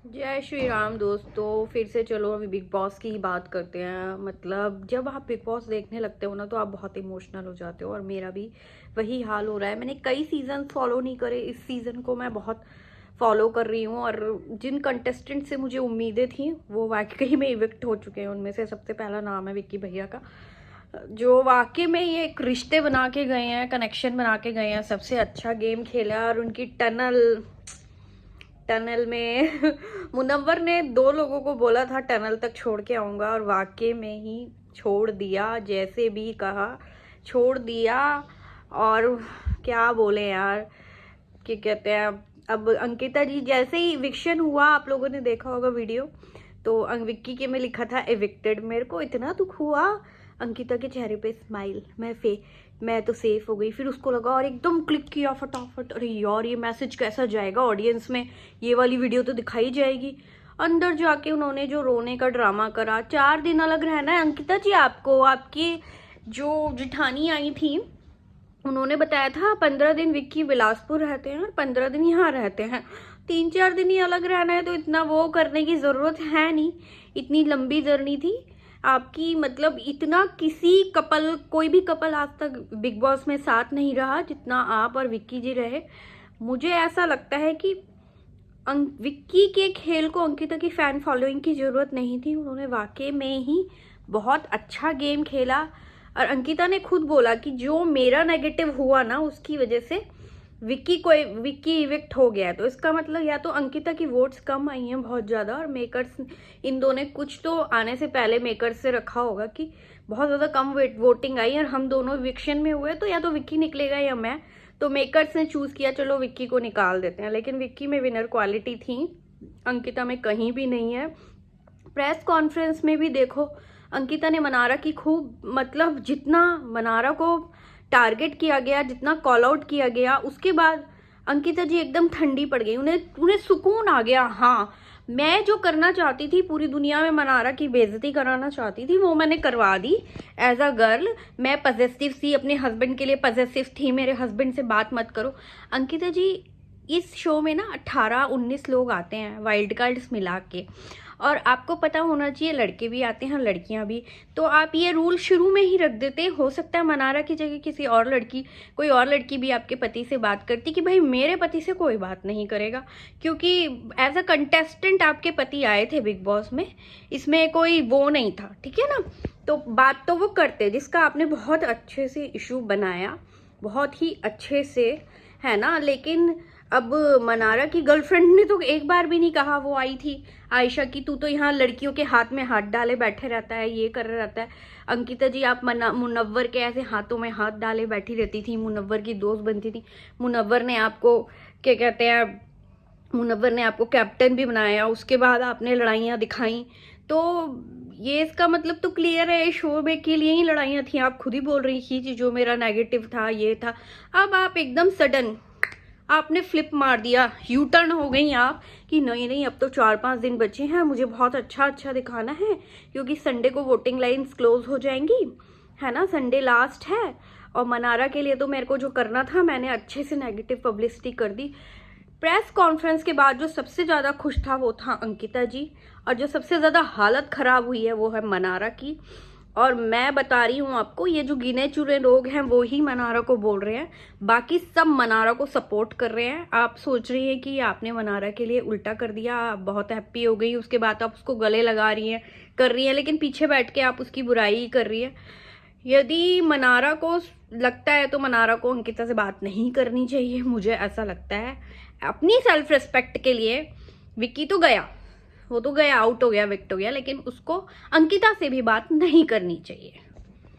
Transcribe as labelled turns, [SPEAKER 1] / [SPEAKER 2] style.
[SPEAKER 1] जय श्री राम दोस्तों। फिर से चलो अभी बिग बॉस की ही बात करते हैं। मतलब जब आप बिग बॉस देखने लगते हो ना तो आप बहुत इमोशनल हो जाते हो और मेरा भी वही हाल हो रहा है। मैंने कई सीजन फॉलो नहीं करे, इस सीज़न को मैं बहुत फॉलो कर रही हूँ और जिन कंटेस्टेंट से मुझे उम्मीदें थी वो वाकई में इविक्ट हो चुके हैं। उनमें से सबसे पहला नाम है विक्की भैया का, जो वाकई में ये एक रिश्ते बना के गए हैं, कनेक्शन बना के गए हैं, सबसे अच्छा गेम खेला। और उनकी टनल में मुनव्वर ने 2 लोगों को बोला था टनल तक छोड़ के आऊंगा और वाकई में ही छोड़ दिया। जैसे भी कहा छोड़ दिया। और क्या बोले यार, क्या कहते हैं, अब अंकिता जी जैसे ही इविक्शन हुआ, आप लोगों ने देखा होगा वीडियो, तो विक्की के में लिखा था एविक्टेड। मेरे को इतना दुख हुआ, अंकिता के चेहरे पे स्माइल, मैं तो सेफ हो गई। फिर उसको लगा और एकदम क्लिक किया फटाफट, अरे यार ये मैसेज कैसा जाएगा ऑडियंस में, ये वाली वीडियो तो दिखाई जाएगी। अंदर जाके उन्होंने जो रोने का ड्रामा करा। 4 दिन अलग रहना है अंकिता जी आपको। आपकी जो जिठानी आई थी उन्होंने बताया था 15 दिन विक्की बिलासपुर रहते हैं और 15 दिन यहाँ रहते हैं। 3-4 दिन ही अलग रहना है तो इतना वो करने की ज़रूरत है नहीं। इतनी लंबी जर्नी थी आपकी, मतलब इतना किसी कपल, कोई भी कपल आज तक बिग बॉस में साथ नहीं रहा जितना आप और विक्की जी रहे। मुझे ऐसा लगता है कि विक्की के खेल को अंकिता की फैन फॉलोइंग की ज़रूरत नहीं थी। उन्होंने वाकई में ही बहुत अच्छा गेम खेला और अंकिता ने खुद बोला कि जो मेरा नेगेटिव हुआ ना उसकी वजह से विक्की इविक्ट हो गया है। तो इसका मतलब या तो अंकिता की वोट्स कम आई हैं बहुत ज़्यादा और मेकर्स, इन दोनों ने कुछ तो आने से पहले मेकर्स से रखा होगा कि बहुत ज़्यादा कम वोटिंग आई और हम दोनों इविक्शन में हुए तो या तो विक्की निकलेगा या मैं। तो मेकर्स ने चूज़ किया चलो विक्की को निकाल देते हैं, लेकिन विक्की में विनर क्वालिटी थी, अंकिता में कहीं भी नहीं है। प्रेस कॉन्फ्रेंस में भी देखो अंकिता ने मनारा की खूब, मतलब जितना मनारा को टारगेट किया गया, जितना कॉल आउट किया गया, उसके बाद अंकिता जी एकदम ठंडी पड़ गई। उन्हें सुकून आ गया। हाँ, मैं जो करना चाहती थी पूरी दुनिया में मनारा की बेइज्जती कराना चाहती थी वो मैंने करवा दी। एज अ गर्ल मैं पजेसिव थी, अपने हस्बैंड के लिए पजेसिव थी, मेरे हस्बैंड से बात मत करो। अंकिता जी इस शो में ना 18-19 लोग आते हैं वाइल्ड कार्ड्स मिला के, और आपको पता होना चाहिए लड़के भी आते हैं लड़कियां भी। तो आप ये रूल शुरू में ही रख देते, हो सकता है मनारा की जगह किसी और लड़की, कोई और लड़की भी आपके पति से बात करती कि भाई मेरे पति से कोई बात नहीं करेगा, क्योंकि एज अ कंटेस्टेंट आपके पति आए थे बिग बॉस में, इसमें कोई वो नहीं था, ठीक है ना। तो बात तो वो करते, जिसका आपने बहुत अच्छे से इशू बनाया, बहुत ही अच्छे से, है ना। लेकिन अब मनारा की गर्लफ्रेंड ने तो एक बार भी नहीं कहा, वो आई थी आयशा की, तू तो यहाँ लड़कियों के हाथ में हाथ डाले बैठे रहता है, ये कर रहता है। अंकिता जी आप मुनव्वर के ऐसे हाथों में हाथ डाले बैठी रहती थी, मुनव्वर की दोस्त बनती थी। मुनव्वर ने आपको क्या कहते हैं, मुनव्वर ने आपको कैप्टन भी बनाया, उसके बाद आपने लड़ाइयाँ दिखाई। तो ये इसका मतलब तो क्लियर है शो में के लिए ही लड़ाइयाँ थी। आप खुद ही बोल रही थी कि जो मेरा नेगेटिव था ये था। अब आप एकदम सडन आपने फ्लिप मार दिया, यू टर्न हो गई आप कि नहीं नहीं अब तो 4-5 दिन बचे हैं, मुझे बहुत अच्छा दिखाना है क्योंकि संडे को वोटिंग लाइन्स क्लोज हो जाएंगी, है ना, संडे लास्ट है। और मनारा के लिए तो मेरे को जो करना था मैंने अच्छे से नेगेटिव पब्लिसिटी कर दी। प्रेस कॉन्फ्रेंस के बाद जो सबसे ज़्यादा खुश था वो था अंकिता जी, और जो सबसे ज़्यादा हालत ख़राब हुई है वो है मनारा की। और मैं बता रही हूँ आपको, ये जो गिने चुने लोग हैं वो ही मनारा को बोल रहे हैं, बाकी सब मनारा को सपोर्ट कर रहे हैं। आप सोच रही हैं कि आपने मनारा के लिए उल्टा कर दिया, आप बहुत हैप्पी हो गई, उसके बाद आप उसको गले लगा रही हैं, कर रही हैं, लेकिन पीछे बैठ के आप उसकी बुराई ही कर रही है। यदि मनारा को लगता है तो मनारा को अंकिता से बात नहीं करनी चाहिए, मुझे ऐसा लगता है। अपनी सेल्फ रिस्पेक्ट के लिए विक्की तो गया, वो तो गया, आउट हो गया, विक्ट हो गया, लेकिन उसको अंकिता से भी बात नहीं करनी चाहिए।